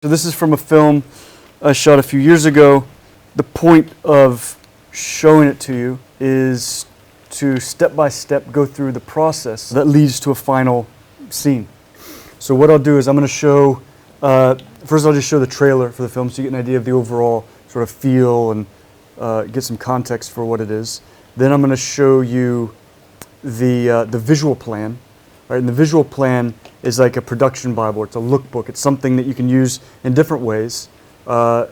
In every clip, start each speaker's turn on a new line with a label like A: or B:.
A: So this is from a film I shot a few years ago. The point of showing it to you is to step by step go through the process that leads to a final scene. So what I'll do is I'm going to show, first I'll just show the trailer for the film so you get an idea of the overall sort of feel and get some context for what it is. Then I'm going to show you the visual plan. Right? And the visual plan is like a production Bible. It's a lookbook. It's something that you can use in different ways. And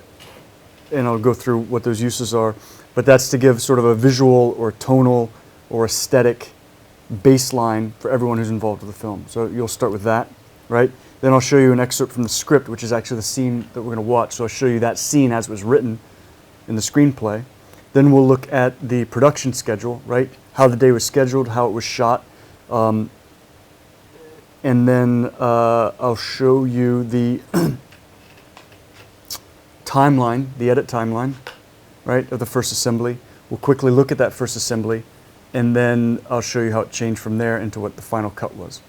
A: I'll go through what those uses are. But that's to give sort of a visual or tonal or aesthetic baseline for everyone who's involved with the film. So you'll start with that, right? Then I'll show you an excerpt from the script, which is actually the scene that we're going to watch. So I'll show you that scene as it was written in the screenplay. Then we'll look at the production schedule, right? How the day was scheduled, how it was shot. And then I'll show you the timeline, the edit timeline, right, of the first assembly. We'll quickly look at that first assembly, and then I'll show you how it changed from there into what the final cut was.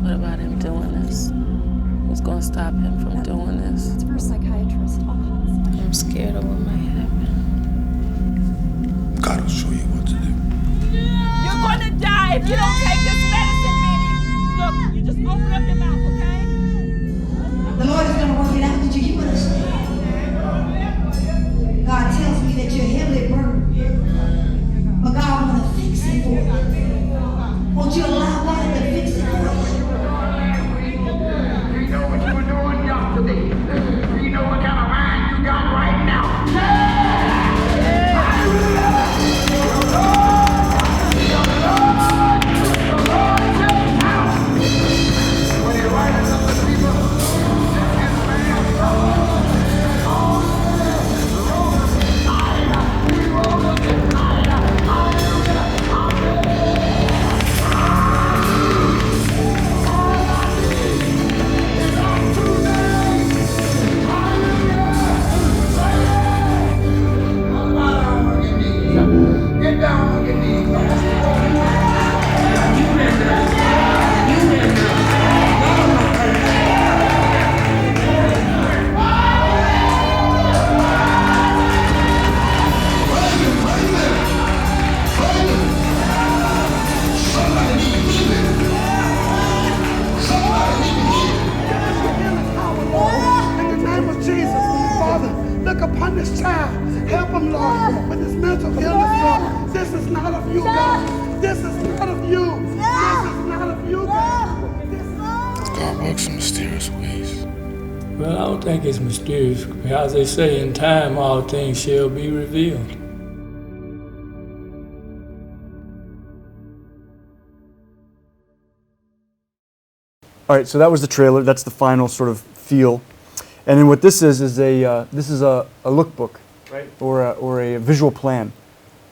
B: What about him doing this? What's going to stop him from doing this?
C: It's for a psychiatrist. I'll call.
B: I'm scared of what might happen.
D: God will show you what to do.
E: You're gonna die if you don't take this medicine, Minnie. Look, you just open up your mouth, okay?
F: The Lord is going to work it out. Did you hear what I said? God tells me that you're heavily burdened, but God want to fix it for you. Won't you allow God to fix it for you?
G: You know what you were doing yesterday. You know what kind of mind you got right now. Get down on your knees.
H: In the name of Jesus, Father, look upon this child. Help him, Lord, with this mental illness, Lord. This is not of you, God. This is not of you. This is not of you, God.
D: God works in mysterious ways.
I: Well, I don't think it's mysterious. As they say, in time, all things shall be revealed.
A: All right, so that was the trailer. That's the final sort of feel. And then what this is a lookbook, right? Or a visual plan.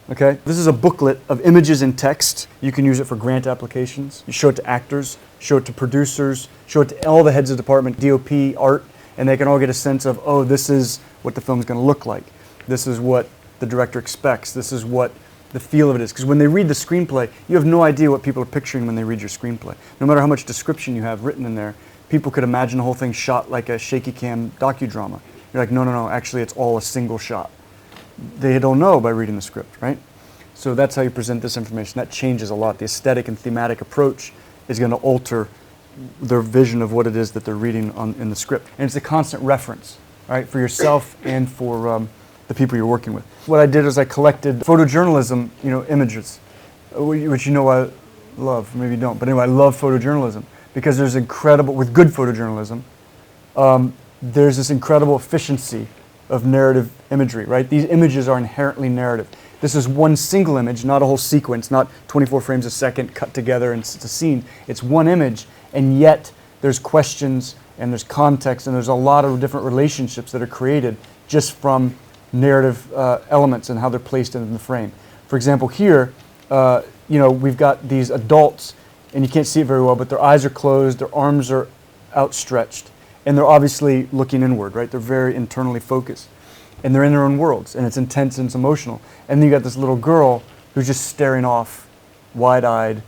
A: Okay, this is a booklet of images and text. You can use it for grant applications. You show it to actors, show it to producers, show it to all the heads of department, DOP, art, and they can all get a sense of, oh, this is what the film's going to look like. This is what the director expects. This is what the feel of it is. Because when they read the screenplay, you have no idea what people are picturing when they read your screenplay. No matter how much description you have written in there, people could imagine the whole thing shot like a shaky cam docudrama. You're like, no, no, no, actually it's all a single shot. They don't know by reading the script, right? So that's how you present this information. That changes a lot. The aesthetic and thematic approach is going to alter their vision of what it is that they're reading in the script. And it's a constant reference, right, for yourself and for the people you're working with. What I did is I collected photojournalism, images, which you know I love, maybe you don't. But anyway, I love photojournalism because there's incredible, with good photojournalism, there's this incredible efficiency of narrative imagery, right? These images are inherently narrative. This is one single image, not a whole sequence, not 24 frames a second cut together and it's a scene. It's one image, and yet there's questions and there's context and there's a lot of different relationships that are created just from narrative elements and how they're placed in the frame. For example, here, we've got these adults, and you can't see it very well, but their eyes are closed, their arms are outstretched, and they're obviously looking inward, right? They're very internally focused. And they're in their own worlds, and it's intense and it's emotional. And then you got this little girl who's just staring off, wide-eyed,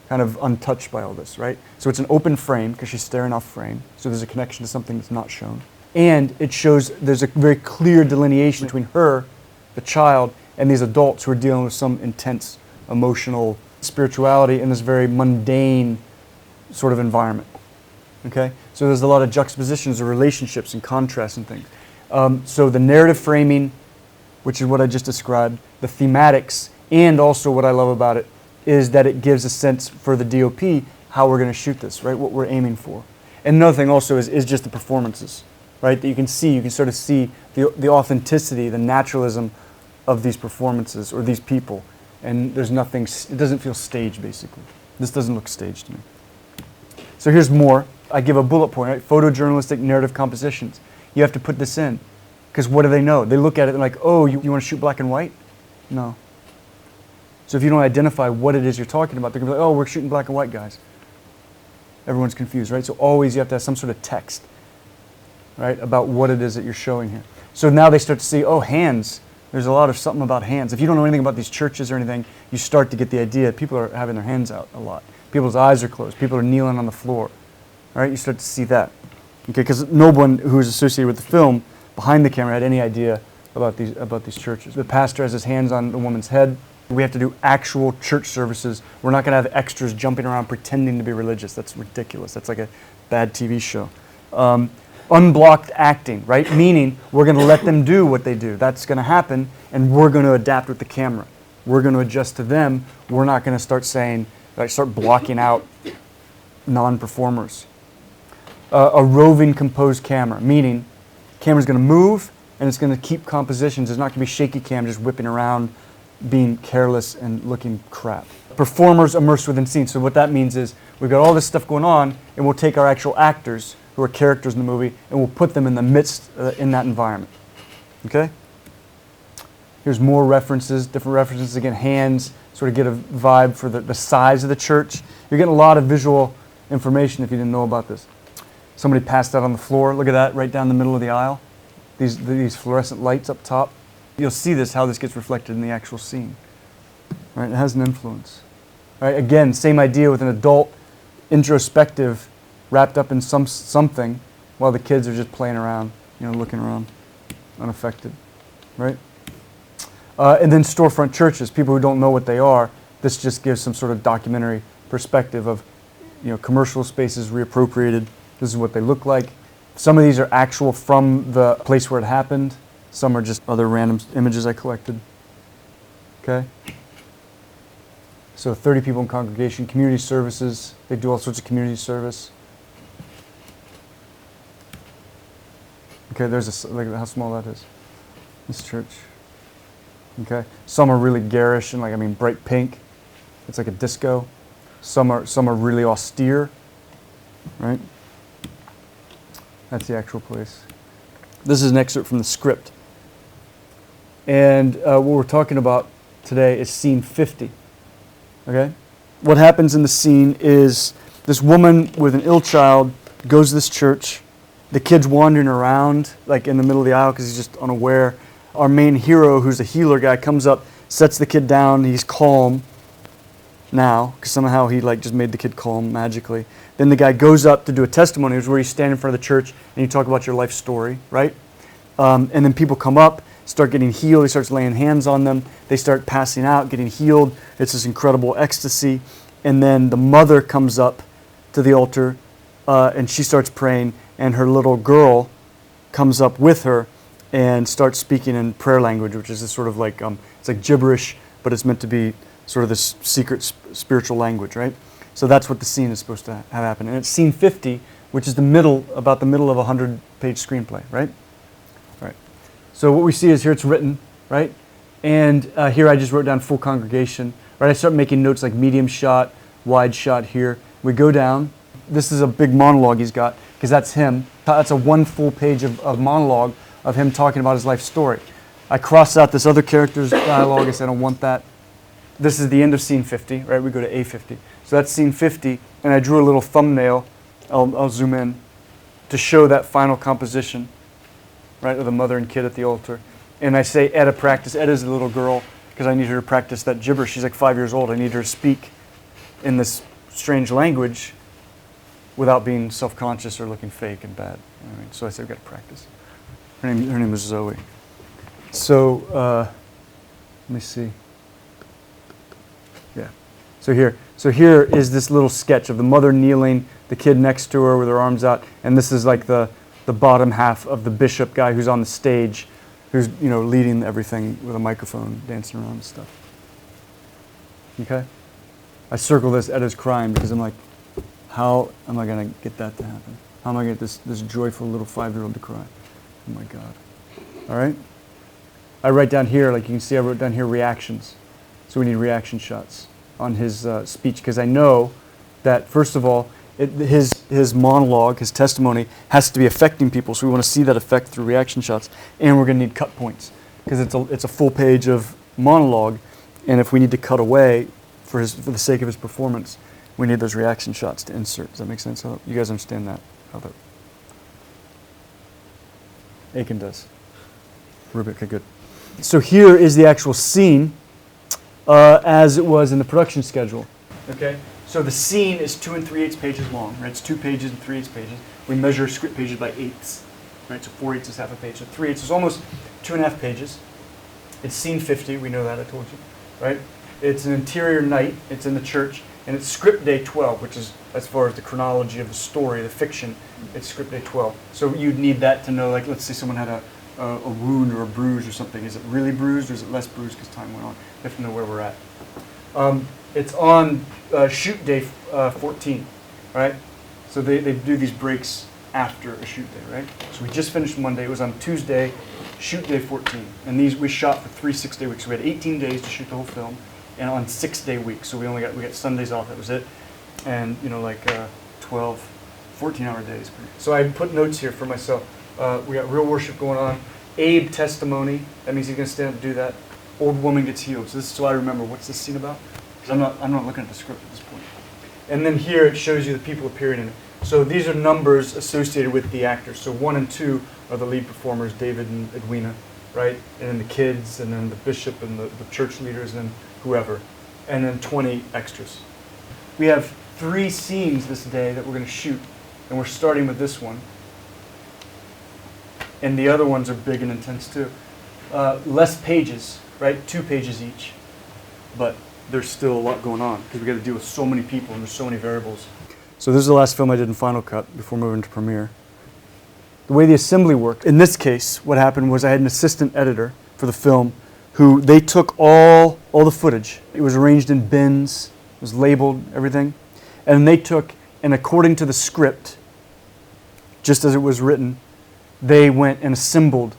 A: kind of untouched by all this, right? So it's an open frame because she's staring off frame. So there's a connection to something that's not shown. And it shows there's a very clear delineation between her, the child, and these adults who are dealing with some intense emotional spirituality in this very mundane sort of environment. Okay? So there's a lot of juxtapositions of relationships and contrasts and things. So the narrative framing, which is what I just described, the thematics, and also what I love about it is that it gives a sense for the DOP how we're going to shoot this, right? What we're aiming for. And another thing also is just the performances, right? That you can sort of see the authenticity, the naturalism of these performances or these people. And there's nothing, it doesn't feel staged basically. This doesn't look staged to me. So here's more. I give a bullet point, right? Photojournalistic narrative compositions. You have to put this in. Because what do they know? They look at it and like, oh, you want to shoot black and white? No. So if you don't identify what it is you're talking about, they're going to be like, oh, we're shooting black and white, guys. Everyone's confused, right? So always you have to have some sort of text, right, about what it is that you're showing here. So now they start to see, oh, hands. There's a lot of something about hands. If you don't know anything about these churches or anything, you start to get the idea. People are having their hands out a lot. People's eyes are closed. People are kneeling on the floor. All right, you start to see that. Okay, because no one who is associated with the film behind the camera had any idea about these churches. The pastor has his hands on the woman's head. We have to do actual church services. We're not going to have extras jumping around pretending to be religious. That's ridiculous. That's like a bad TV show. Unblocked acting, right? Meaning we're going to let them do what they do. That's going to happen, and we're going to adapt with the camera. We're going to adjust to them. We're not going to start start blocking out non-performers. A roving composed camera, meaning the camera's going to move and it's going to keep compositions. It's not going to be shaky cam just whipping around, being careless and looking crap. Performers immersed within scenes. So what that means is we've got all this stuff going on, and we'll take our actual actors who are characters in the movie and we'll put them in the midst in that environment. Okay? Here's more references, different references. Again, hands, sort of get a vibe for the size of the church. You're getting a lot of visual information if you didn't know about this. Somebody passed out on the floor. Look at that, right down the middle of the aisle. These fluorescent lights up top. You'll see this, how this gets reflected in the actual scene. Right? It has an influence. Right? Again, same idea with an adult, introspective, wrapped up in something, while the kids are just playing around, looking around, unaffected. Right? And then storefront churches, people who don't know what they are. This just gives some sort of documentary perspective of, commercial spaces reappropriated. This is what they look like. Some of these are actual from the place where it happened. Some are just other random images I collected. Okay? So 30 people in congregation, community services. They do all sorts of community service. Okay, look at how small that is. This church. Okay? Some are really garish and bright pink. It's like a disco. Some are really austere. Right? That's the actual place. This is an excerpt from the script. And what we're talking about today is scene 50. Okay? What happens in the scene is this woman with an ill child goes to this church. The kid's wandering around, in the middle of the aisle because he's just unaware. Our main hero, who's a healer guy, comes up, sets the kid down. He's calm now because somehow he just made the kid calm magically. Then the guy goes up to do a testimony, which is where you stand in front of the church and you talk about your life story, right? And then people come up, start getting healed. He starts laying hands on them. They start passing out, getting healed. It's this incredible ecstasy. And then the mother comes up to the altar and she starts praying, and her little girl comes up with her and starts speaking in prayer language, which is this sort of it's like gibberish, but it's meant to be sort of this secret spiritual language, right? So that's what the scene is supposed to have happen. And it's scene 50, which is about the middle of a 100-page screenplay, right? Right. So what we see is here it's written, right? And here I just wrote down full congregation, right? I start making notes like medium shot, wide shot here. We go down. This is a big monologue he's got, because that's him. That's a one full page of monologue of him talking about his life story. I cross out this other character's dialogue. I said I don't want that. This is the end of scene 50, right? We go to A50. So that's scene 50, and I drew a little thumbnail. I'll zoom in to show that final composition, right, of the mother and kid at the altar. And I say Etta practice. Etta's the little girl because I need her to practice that gibberish. She's like 5 years old. I need her to speak in this strange language without being self-conscious or looking fake and bad. You know what I mean? So I said, we've got to practice. Her name was Zoe. So, let me see. Yeah. So here is this little sketch of the mother kneeling, the kid next to her with her arms out, and this is like the bottom half of the bishop guy who's on the stage, who's, you know, leading everything with a microphone, dancing around and stuff. Okay? I circle this Edda's crying because I'm like, how am I going to get that to happen? How am I going to get this joyful little 5-year-old to cry? Oh my God. All right? I write down here, like you can see I wrote down here reactions. So we need reaction shots on his speech, because I know that, first of all, his monologue, his testimony, has to be affecting people, so we want to see that effect through reaction shots, and we're going to need cut points, because it's a full page of monologue, and if we need to cut away for the sake of his performance, we need those reaction shots to insert. Does that make sense? You guys understand that? How that? Aiken does. Ruby, okay, good. So here is the actual scene as it was in the production schedule. Okay, so the scene is 2 3/8 pages long, right? It's 2 pages and 3/8 pages. We measure script pages by eighths, right? So 4/8 is half a page. So 3/8 is almost 2.5 pages. It's scene 50. We know that, I told you, right? It's an interior night. It's in the church, and it's script day 12, which is, as far as the chronology of the story, the fiction, it's script day 12. So you'd need that to know, like, let's say someone had a wound or a bruise or something. Is it really bruised or is it less bruised because time went on? We have to know where we're at. It's on shoot day 14, right? So they do these breaks after a shoot day, right? So we just finished Monday. It was on Tuesday, shoot day 14. And these we shot for 3 6-day weeks. So we had 18 days to shoot the whole film, and on 6-day weeks. So we got Sundays off. That was it. And, you know, like 12, 14-hour days. So I put notes here for myself. We got real worship going on. Abe testimony. That means he's going to stand up and do that. Old woman gets healed. So this is so I remember. What's this scene about? Because I'm not looking at the script at this point. And then here it shows you the people appearing in it. So these are numbers associated with the actors. So 1 and 2 are the lead performers, David and Edwina, right? And then the kids, and then the bishop, and the church leaders, and whoever. And then 20 extras. We have 3 scenes this day that we're going to shoot. And we're starting with this one. And the other ones are big and intense too. Less pages, right? 2 pages each. But there's still a lot going on because we got to deal with so many people and there's so many variables. So this is the last film I did in Final Cut before moving to Premiere. The way the assembly worked, in this case, what happened was I had an assistant editor for the film who they took all the footage. It was arranged in bins, it was labeled, everything. And they took, and according to the script, just as it was written, they went and assembled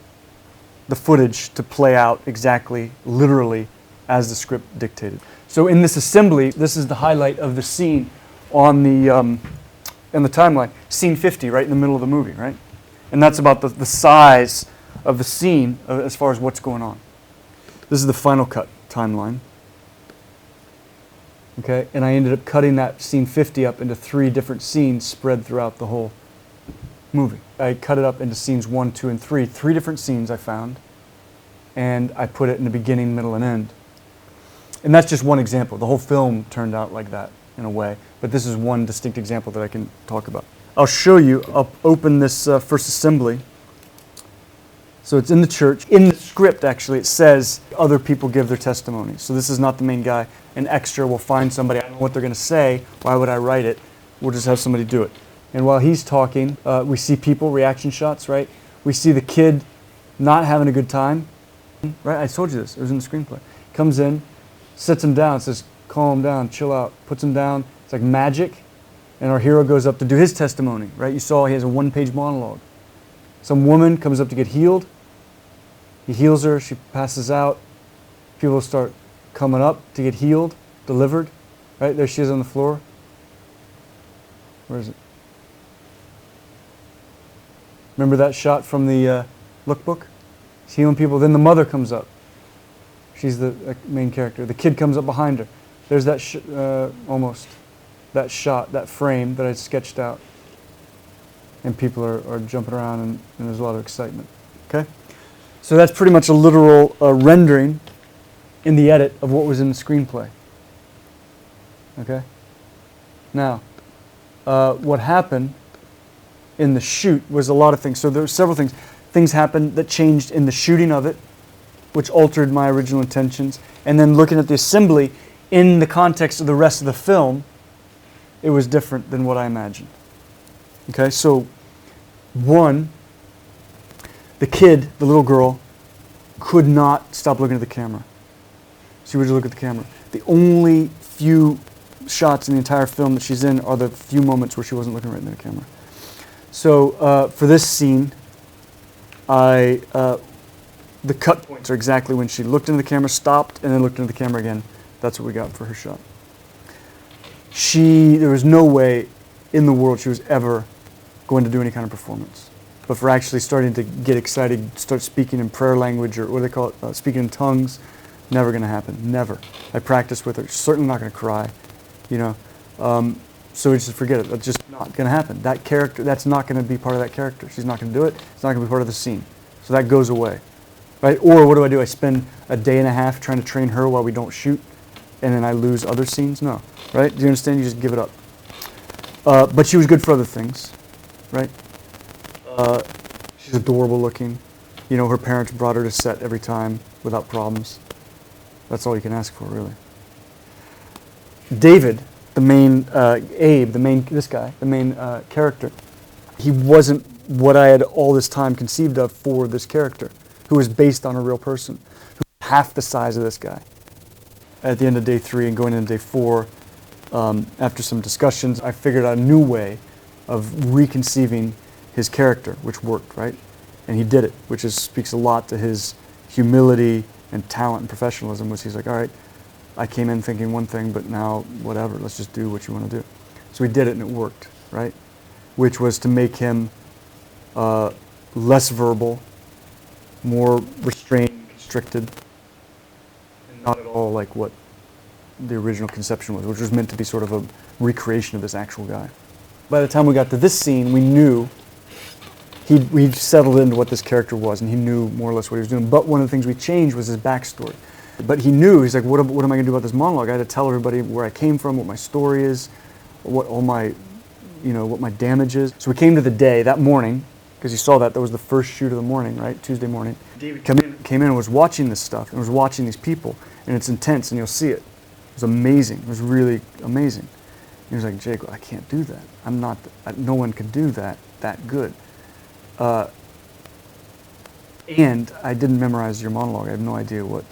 A: the footage to play out exactly, literally, as the script dictated. So in this assembly, this is the highlight of the scene on the in the timeline. Scene 50, right in the middle of the movie, right? And that's about the size of the scene as far as what's going on. This is the Final Cut timeline. Okay, and I ended up cutting that scene 50 up into 3 different scenes spread throughout the whole movie. I cut it up into scenes 1, 2, and 3. 3 different scenes I found, and I put it in the beginning, middle, and end. And that's just one example. The whole film turned out like that in a way, but this is one distinct example that I can talk about. I'll show you. I'll open this first assembly. So it's in the church. In the script, actually, it says other people give their testimony. So this is not the main guy. An extra will find somebody. I don't know what they're going to say. Why would I write it? We'll just have somebody do it. And while he's talking, we see people, reaction shots, right? We see the kid not having a good time, right? I told you this. It was in the screenplay. Comes in, sits him down, says, calm down, chill out, puts him down. It's like magic. And our hero goes up to do his testimony, right? You saw he has a 1-page monologue. Some woman comes up to get healed. He heals her. She passes out. People start coming up to get healed, delivered. Right? There she is on the floor. Where is it? Remember that shot from the lookbook? He's healing people. Then the mother comes up. She's the main character. The kid comes up behind her. There's that almost that shot, that frame that I sketched out. And people are jumping around and there's a lot of excitement. Okay? So that's pretty much a literal rendering in the edit of what was in the screenplay. Okay? Now, what happened in the shoot was a lot of things. So there were several things. Things happened that changed in the shooting of it, which altered my original intentions. And then looking at the assembly in the context of the rest of the film, it was different than what I imagined. Okay, so one, the kid, the little girl, could not stop looking at the camera. She would just look at the camera. The only few shots in the entire film that she's in are the few moments where she wasn't looking right into the camera. So for this scene, the cut points are exactly when she looked into the camera, stopped, and then looked into the camera again. That's what we got for her shot. There was no way in the world she was ever going to do any kind of performance. But for actually starting to get excited, start speaking in prayer language, or what do they call it, speaking in tongues, never going to happen, never. I practiced with her, she's certainly not going to cry, you know. So we just forget it, that's just not going to happen. That character, that's not going to be part of that character. She's not going to do it, it's not going to be part of the scene. So that goes away, right? Or what do? I spend a day and a half trying to train her while we don't shoot, and then I lose other scenes? No, right? Do you understand? You just give it up. But she was good for other things, right? She's adorable looking. You know, her parents brought her to set every time without problems. That's all you can ask for, really. David, the main, Abe, the main character, he wasn't what I had all this time conceived of for this character, who was based on a real person, who was half the size of this guy. At the end of day 3 and going into day 4, after some discussions, I figured out a new way of reconceiving his character, which worked, right? And he did it, which speaks a lot to his humility and talent and professionalism, which he's like, all right, I came in thinking one thing, but now whatever, let's just do what you want to do. So he did it and it worked, right? Which was to make him less verbal, more restrained, constricted, and not at all like what the original conception was, which was meant to be sort of a recreation of this actual guy. By the time we got to this scene, we knew we'd settled into what this character was, and he knew more or less what he was doing. But one of the things we changed was his backstory. But he knew, he's like, what am I going to do about this monologue? I had to tell everybody where I came from, what my story is, what my damage is. So we came to the day, that morning, because you saw that was the first shoot of the morning, right? Tuesday morning. David came in and was watching this stuff, and was watching these people, and it's intense, and you'll see it. It was amazing. It was really amazing. He was like, Jake, I can't do that. No one could do that good. And I didn't memorize your monologue. I have no idea what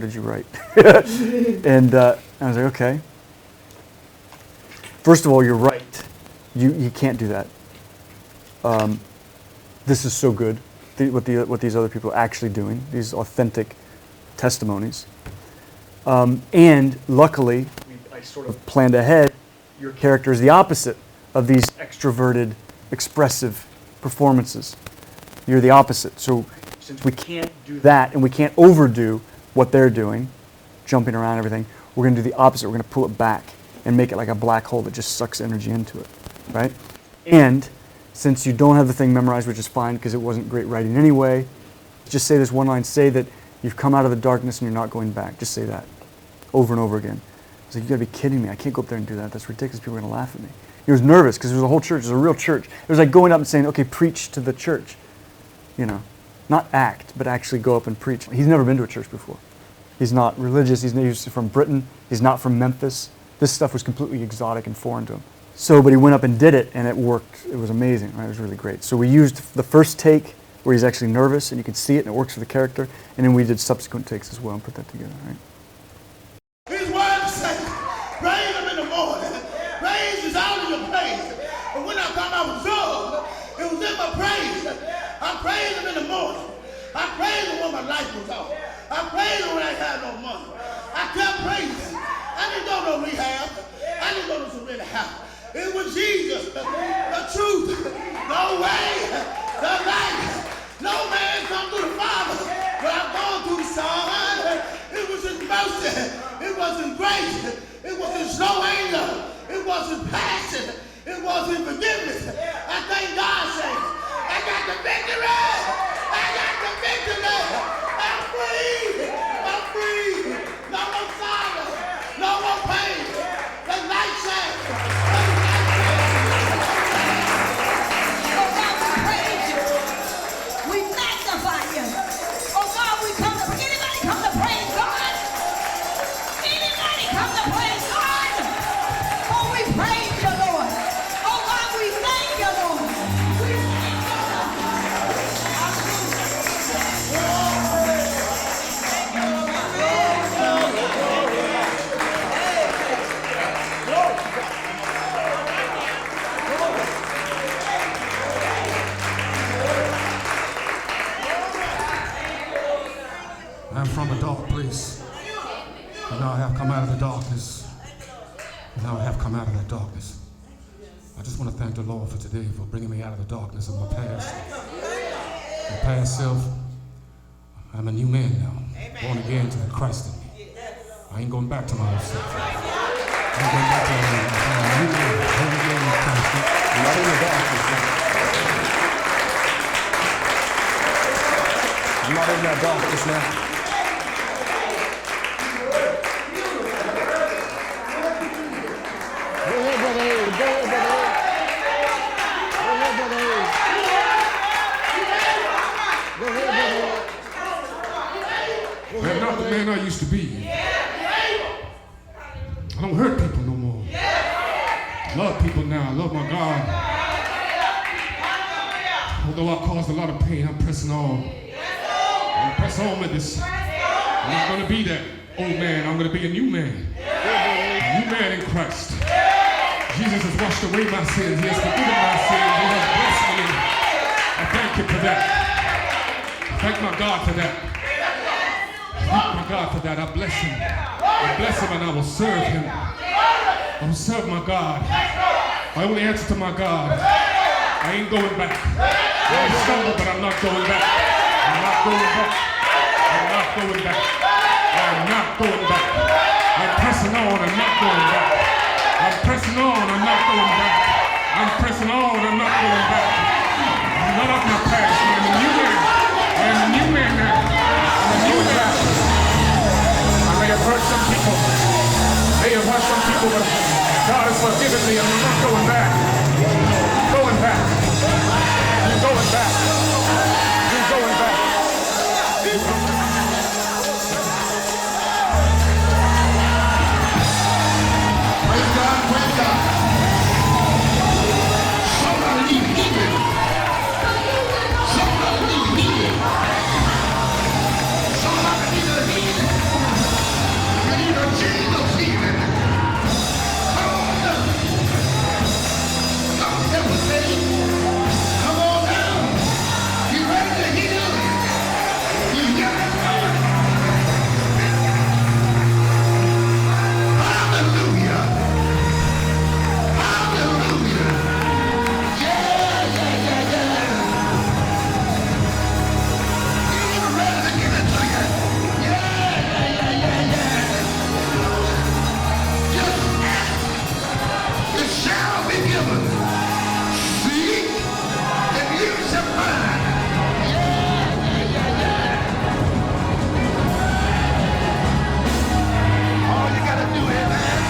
A: did you write? And I was like, okay. First of all, you're right. You can't do that. This is so good. What these other people are actually doing, these authentic testimonies. And luckily, I sort of planned ahead. Your character is the opposite of these extroverted, expressive performances. You're the opposite. So since we can't do that and we can't overdo what they're doing, jumping around everything, we're going to do the opposite. We're going to pull it back and make it like a black hole that just sucks energy into it, right? And since you don't have the thing memorized, which is fine because it wasn't great writing anyway, just say this one line. Say that you've come out of the darkness and you're not going back. Just say that over and over again. I was like, you got to be kidding me. I can't go up there and do that. That's ridiculous. People are going to laugh at me. He was nervous because there was a whole church. It was a real church. It was like going up and saying, okay, preach to the church. You know, not act, but actually go up and preach. He's never been to a church before. He's not religious. He's from Britain. He's not from Memphis. This stuff was completely exotic and foreign to him. So, but he went up and did it, and it worked. It was amazing. Right? It was really great. So we used the first take where he's actually nervous, and you can see it, and it works for the character. And then we did subsequent takes as well and put that together. Right?
H: His word says, praise him in the morning. Praise is out of your praise. And when I come out with joy, it was in my praise. I praise him in the morning. I praise him when my life was off. I praise him when I had no money. I kept praising. I didn't go to no rehab. I didn't go to some really house. It was Jesus, the truth, the way, the life. No man come to the Father, but I've gone through the Son. It was his mercy. It was his grace. It was his slow anger. It was his passion. It was his forgiveness. I thank God, saying, I got the victory. I got the victory. I'm free. I'm free.
J: now I have come out of that darkness. I just want to thank the Lord for today, for bringing me out of the darkness of my past. My past self, I'm a new man now, born again to the Christ in me. I ain't going back to my old self. I ain't going back to my old self. I'm a new man, born again in Christ. I'm not in the darkness now. I'm not in that darkness now.
H: Go ahead, Brother Hayes. Go ahead, Brother Hayes. Go ahead, Brother Hayes. Go ahead, Brother Hayes.
J: I'm not the man I used to be. I don't hurt people no more. I love people now. I love my God. Although I caused a lot of pain, I'm pressing on. I'm pressing on with this. I'm not going to be that old man. I'm going to be a new man. A new man in Christ. Jesus has washed away my sins. He has forgiven my sins. He has blessed me. I thank Him for that. I thank my God for that. Thank my God for that. I bless Him. I bless Him and I will serve Him. I will serve my God. My only answer to my God. I ain't going back. I may stumble, but I'm not going back. I'm not going back. I'm not going back. I'm not going back. I'm pressing on. I'm not going back. I'm pressing on. I'm not going back. I'm pressing on. I'm not going back. I'm not of my past. I'm a new man. I'm a new man now. I'm a new man. I may have hurt some people. May have hurt some people, but God has forgiven me. I'm not going back. Going back. You're going back. You're going back.
G: Praise God, praise God. Somebody need healing. Somebody need healing. Somebody need a healing. You need a Jesus healing. Come on down. Don't hesitate. Come on down. You ready to heal? You got it. Hallelujah. Hallelujah. Yeah. You're ready to give it to you. Yeah. Just ask. It shall be given. Seek, and you shall find. All you gotta do is ask.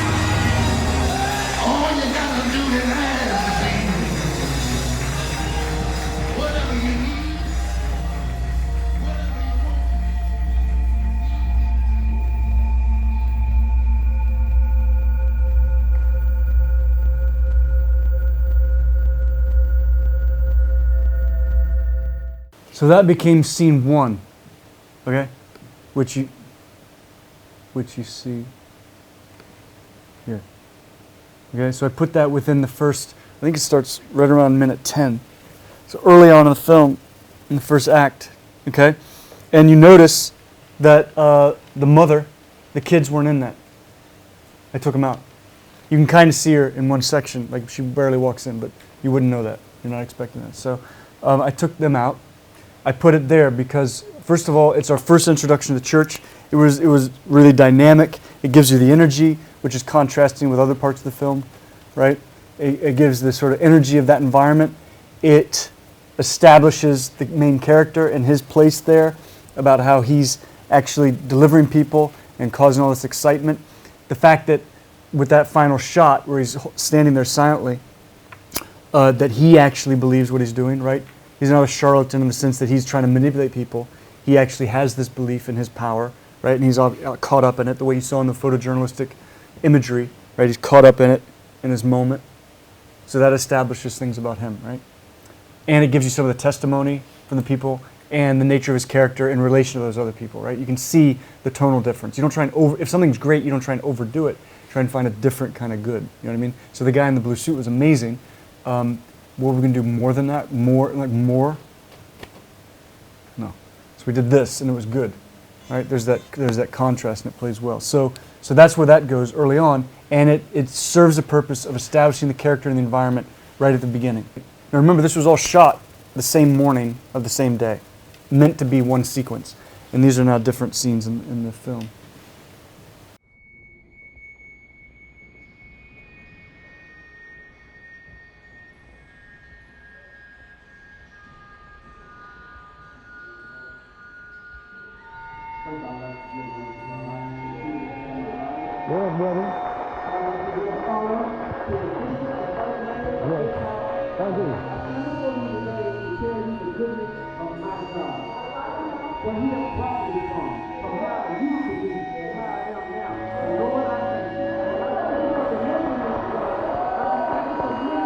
G: All you gotta do is ask, baby. Whatever you need, whatever you want.
A: So that became scene 1, okay, which you see here. Okay, so I put that within the first. I think it starts right around minute 10. So early on in the film, in the first act, okay, and you notice that the mother, the kids weren't in that. I took them out. You can kind of see her in one section, like she barely walks in, but you wouldn't know that. You're not expecting that. So I took them out. I put it there because, first of all, it's our first introduction to church. It was really dynamic. It gives you the energy, which is contrasting with other parts of the film, right? It gives the sort of energy of that environment. It establishes the main character and his place there, about how he's actually delivering people and causing all this excitement. The fact that with that final shot where he's standing there silently, that he actually believes what he's doing, right? He's not a charlatan in the sense that he's trying to manipulate people. He actually has this belief in his power, right? And he's caught up in it, the way you saw in the photojournalistic imagery, right? He's caught up in it in his moment. So that establishes things about him, right? And it gives you some of the testimony from the people and the nature of his character in relation to those other people, right? You can see the tonal difference. You don't try and if something's great, you don't try and overdo it. Try and find a different kind of good. You know what I mean? So the guy in the blue suit was amazing. Were we going to do more than that? More? No. So we did this, and it was good. Right? There's that contrast, and it plays well. So that's where that goes early on, and it serves a purpose of establishing the character and the environment right at the beginning. Now remember, this was all shot the same morning of the same day, meant to be one sequence. And these are now different scenes in the film.
H: Yeah, brother. Yes. Thank you. Where he has brought me from where I used to be and where I am now. Lord, I thank you.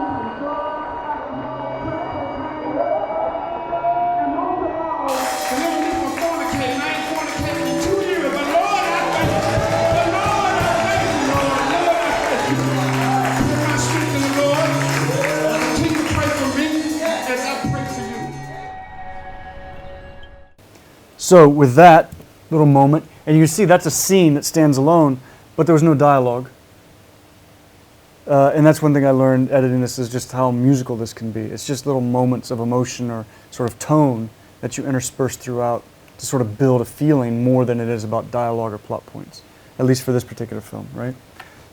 H: And most of all, deliver me from fornicating. I ain't fornicated in 2 years, but Lord, I thank you. But Lord, I thank you, Lord. Lord, I thank you. Put my strength in the Lord. Continue to pray for me as I pray for you.
A: So with that little moment, and you can see that's a scene that stands alone, but there was no dialogue. And that's one thing I learned editing this, is just how musical this can be. It's just little moments of emotion or sort of tone that you intersperse throughout to sort of build a feeling more than it is about dialogue or plot points, at least for this particular film, right?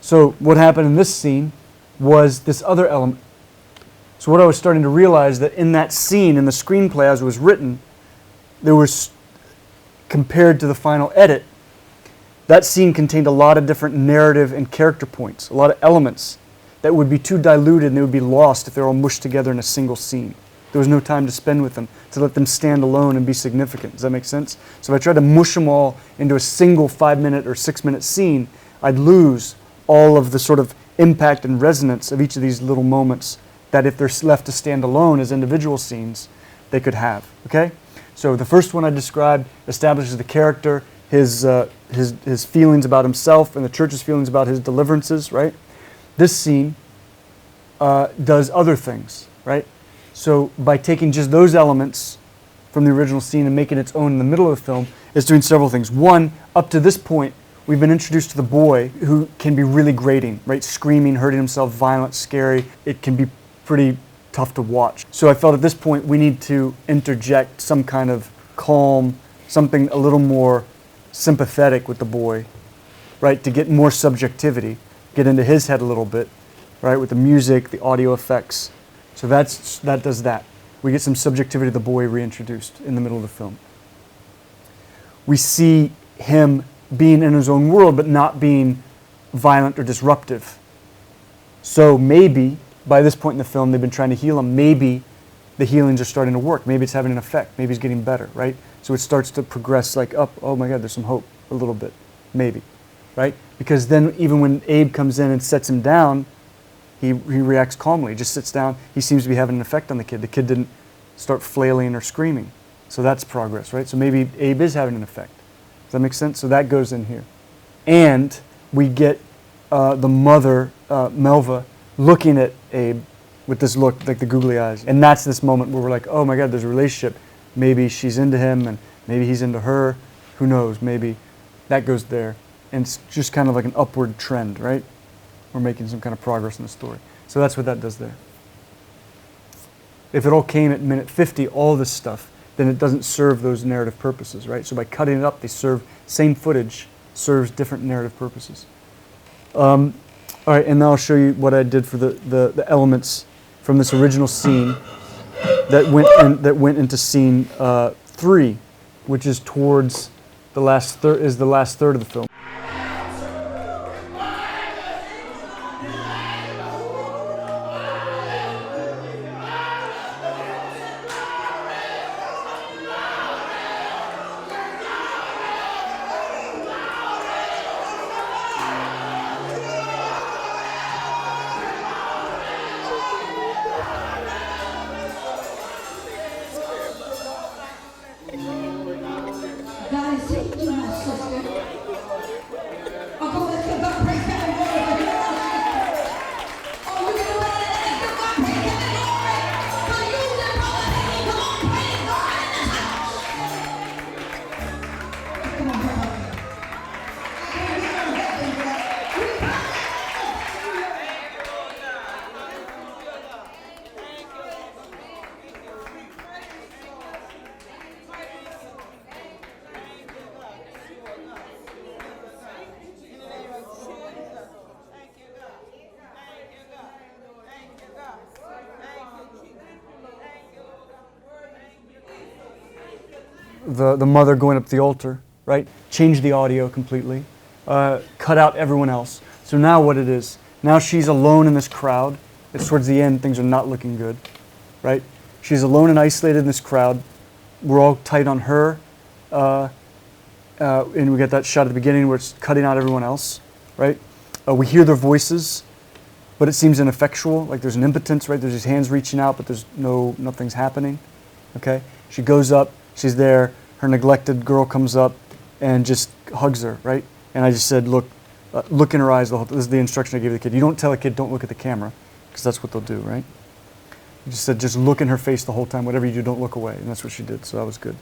A: So what happened in this scene was this other element. So what I was starting to realize, that in that scene, in the screenplay as it was written, there was, compared to the final edit, that scene contained a lot of different narrative and character points, a lot of elements that would be too diluted and they would be lost if they were all mushed together in a single scene. There was no time to spend with them, to let them stand alone and be significant. Does that make sense? So if I tried to mush them all into a single 5-minute or 6-minute scene, I'd lose all of the sort of impact and resonance of each of these little moments that, if they're left to stand alone as individual scenes, they could have. Okay? So the first one I described establishes the character, his feelings about himself, and the church's feelings about his deliverances, right? This scene does other things, right? So by taking just those elements from the original scene and making its own in the middle of the film, it's doing several things. One, up to this point, we've been introduced to the boy, who can be really grating, right? Screaming, hurting himself, violent, scary. It can be pretty tough to watch. So I felt at this point we need to interject some kind of calm, something a little more sympathetic with the boy, right? To get more subjectivity, get into his head a little bit, right? With the music, the audio effects. So that does that. We get some subjectivity of the boy reintroduced in the middle of the film. We see him being in his own world, but not being violent or disruptive. So maybe by this point in the film, they've been trying to heal him. Maybe the healings are starting to work. Maybe it's having an effect. Maybe he's getting better, right? So it starts to progress like up, oh my God, there's some hope, a little bit, maybe, right? Because then even when Abe comes in and sets him down, he reacts calmly. He just sits down. He seems to be having an effect on the kid. The kid didn't start flailing or screaming. So that's progress, right? So maybe Abe is having an effect. Does that make sense? So that goes in here. And we get the mother, Melva, looking at Abe with this look, like the googly eyes. And that's this moment where we're like, oh my God, there's a relationship. Maybe she's into him and maybe he's into her. Who knows? Maybe that goes there. And it's just kind of like an upward trend, right? We're making some kind of progress in the story. So that's what that does there. If it all came at minute 50, all this stuff, then it doesn't serve those narrative purposes, right? So by cutting it up, they serve, same footage serves different narrative purposes. All right, and now I'll show you what I did for the elements from this original scene that went into scene 3, which is towards the last third of the film.
F: God is saying to my sister, Uncle, let's give God praise.
A: the mother going up to the altar, right? Change the audio completely, cut out everyone else. So now what it is, now she's alone in this crowd. It's towards the end, things are not looking good, right? She's alone and isolated in this crowd. We're all tight on her. And we get that shot at the beginning where it's cutting out everyone else, right? We hear their voices, but it seems ineffectual. Like there's an impotence, right? There's these hands reaching out, but nothing's happening, okay? She goes up, she's there, her neglected girl comes up and just hugs her, right? And I just said, look in her eyes. This is the instruction I gave the kid. You don't tell a kid, don't look at the camera, because that's what they'll do, right? I just said, just look in her face the whole time. Whatever you do, don't look away. And that's what she did, so that was good.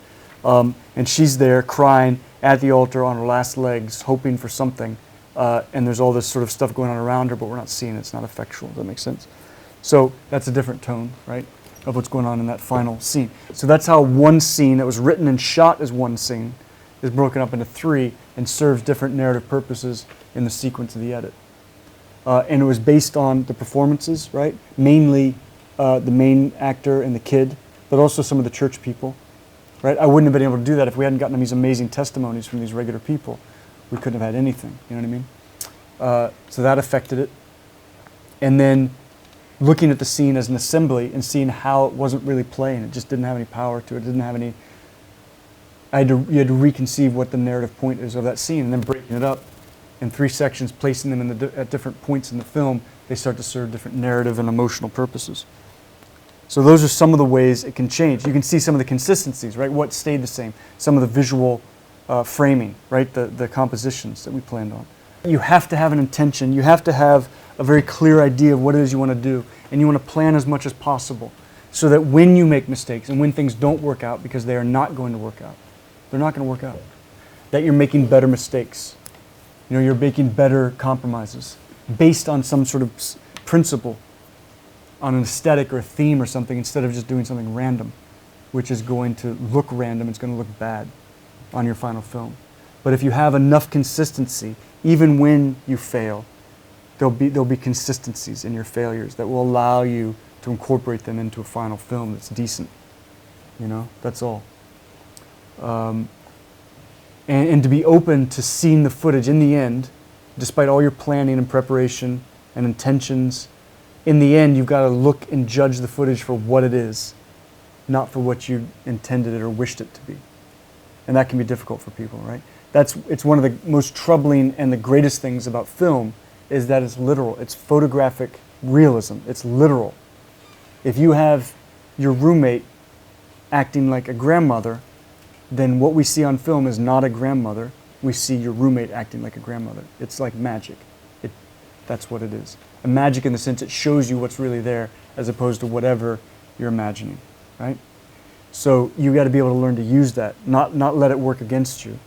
A: And she's there crying at the altar on her last legs, hoping for something. And there's all this sort of stuff going on around her, but we're not seeing it. It's not effectual. Does that make sense? So that's a different tone, right, of what's going on in that final scene. So that's how one scene that was written and shot as one scene is broken up into 3 and serves different narrative purposes in the sequence of the edit. And it was based on the performances, right? Mainly the main actor and the kid, but also some of the church people, right? I wouldn't have been able to do that if we hadn't gotten these amazing testimonies from these regular people. We couldn't have had anything, you know what I mean? So that affected it. And then looking at the scene as an assembly and seeing how it wasn't really playing. It just didn't have any power to it. It didn't have any... you had to reconceive what the narrative point is of that scene and then breaking it up in 3 sections, placing them at different points in the film. They start to serve different narrative and emotional purposes. So those are some of the ways it can change. You can see some of the consistencies, right? What stayed the same. Some of the visual framing, right? The compositions that we planned on. You have to have an intention. You have to have a very clear idea of what it is you want to do. And you want to plan as much as possible so that when you make mistakes and when things don't work out, because they are not going to work out, they're not going to work out, that you're making better mistakes. You know, you're making better compromises based on some sort of principle, on an aesthetic or a theme or something, instead of just doing something random, which is going to look random. It's going to look bad on your final film. But if you have enough consistency, even when you fail, there'll be consistencies in your failures that will allow you to incorporate them into a final film that's decent. You know, that's all. And to be open to seeing the footage in the end, despite all your planning and preparation and intentions. In the end, you've got to look and judge the footage for what it is, not for what you intended it or wished it to be. And that can be difficult for people, right? It's one of the most troubling and the greatest things about film is that it's literal. It's photographic realism. It's literal. If you have your roommate acting like a grandmother, then what we see on film is not a grandmother. We see your roommate acting like a grandmother. It's like magic. That's what it is. A magic in the sense it shows you what's really there as opposed to whatever you're imagining, right? So you got to be able to learn to use that, not let it work against you.